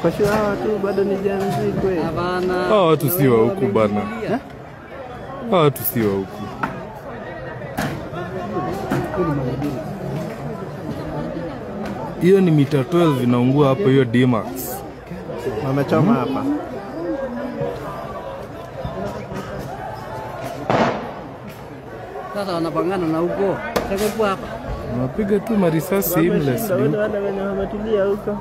Kwa sure hawa tu bado ni Gen Z kweli. Hawa watu si wa huku bana. Hawa watu si wa huku. Hiyo ni mita 12 inaungua hapo hiyo D-Max. Wamechoma hapa. Sasa wanapangana na huko. Sasa hapa. Wanapiga tu marisasi aimless. Wale wenye wametulia huko.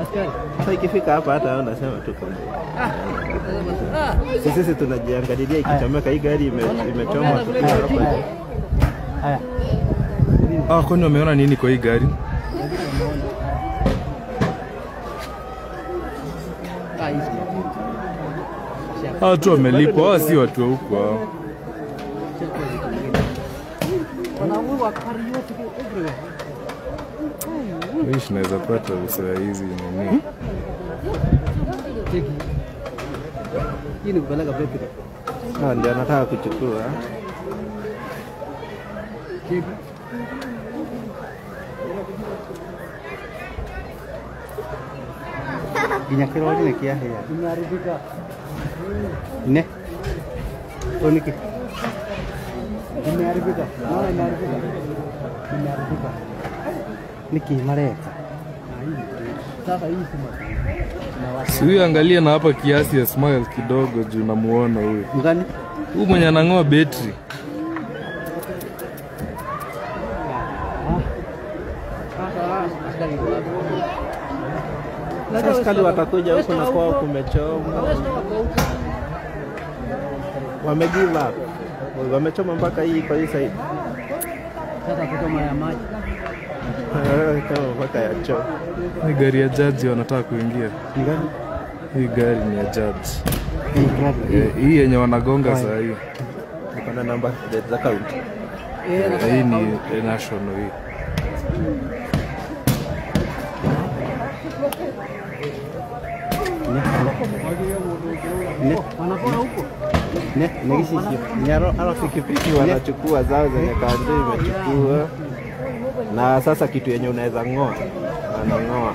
Askari. Sasa ikifika hapa hata wanasema tu kama. Sisi tunajiangalilia ikichomeka hii gari imechoma hapa. Haya. Kwani wameona nini kwa hii gari? Watu wamelipwa, hawa si watu wa huku hao. Wish naweza pata usawa hizi nini. Hii ni kupeleka pepe. Ndio anataka kuchukua. Kinyakiro ni kia haya. Imeharibika. Ne? Oniki. Imeharibika. Naona imeharibika. Imeharibika. Niki mareka. Sasa hii si huyu angalia na hapa kiasi ya smile kidogo juu namuona huyu. Mgani? Huyu mwenye anangoa betri. Askari watakuja huku na kwao kumechoma. Wamegive up. Wamechoma mpaka hii kwa hii side. Sasa kuchoma ya maji. Kama mpaka ya choo. Hii gari ya judge wanataka kuingia. Mgani? Hii gari ni ya judge. Hii yenye wanagonga saa hii. Niko na namba za county. Hii ni national hii. Wanapona huko. Nekisisi. Nyaro ala pikipiki wanachukua zao zenye kanjo imechukua. Na sasa kitu yenye unaweza ngoa. Anangoa.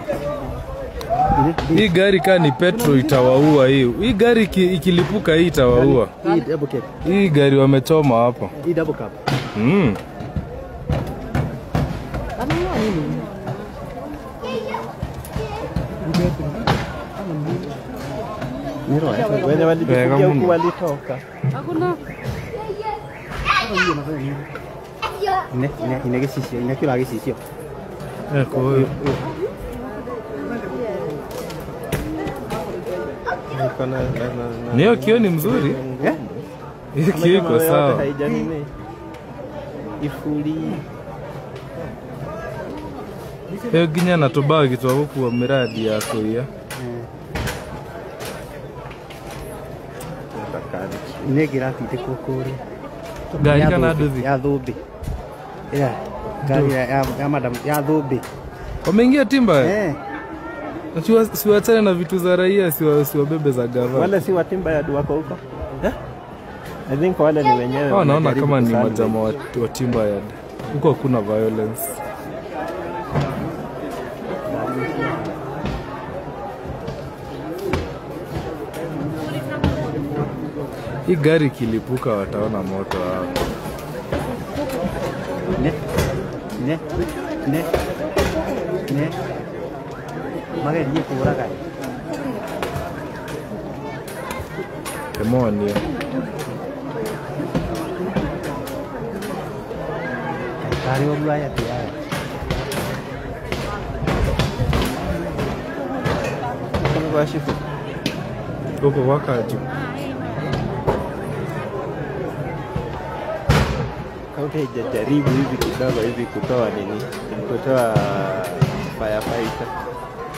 Hii gari kaa ni petrol itawaua hii. Hii gari ikilipuka hii itawaua. Hii double cap. Hii gari wamechoma hapa. Hii double cap. Wenye walijifungia huku walitoka. Hakuna. Inegesisio, inakila gesisio. Kwa hiyo. Niyo kio ni mzuri? Hiyo kio iko sawa. Ifuli. Hiyo ginya na tobago kitu huku wa miradi yako ya. Negira tite kokore. Gari kana nduthi ya dhumbi. Gari ya madam ya dhumbi. Wameingia timba? Siwachane na vitu za raia, siwabebe za gava. Wale si watimba ya wako huko? I think wale ni wenyewe. Naona kama ni majama wa timba ya huko hakuna violence. Hii gari kilipuka wataona moto hapo. Ne. Magari yiko uraga. Demonio. Gari wa Bulaya pia. Kwa shifu. Huko wakati. Kaunti haijajaribu hivi kidogo hivi kutoa nini? Kutoa firefighter.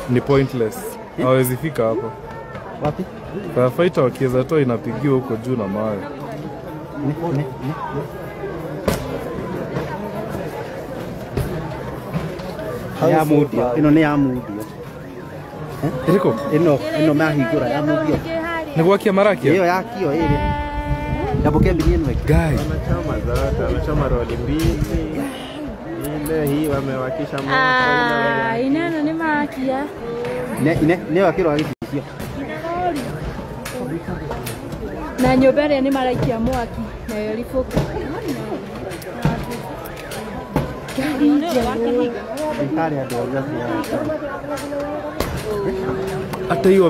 Ni pointless. Hawezi fika hapo. Wapi? Firefighter wakiweza toa inapigiwa huko juu na mawe. Ya mudio, ino ni ya mudio. Iriko? Ino mahingura ya mudio. Ni gwakia marakia? Iyo yakio ile. Yaboke mbili ino. Guy. Wanachoma zote, wanachoma roli mbili. Leo hii wamewakisha moto. Ineno ni makia. Ne wakiro agicicio. Na nyũmba ĩrĩa nĩ maraikia mwaki nayo ribũka. Gari njerũ. Thirikari andũ othe hata hiyo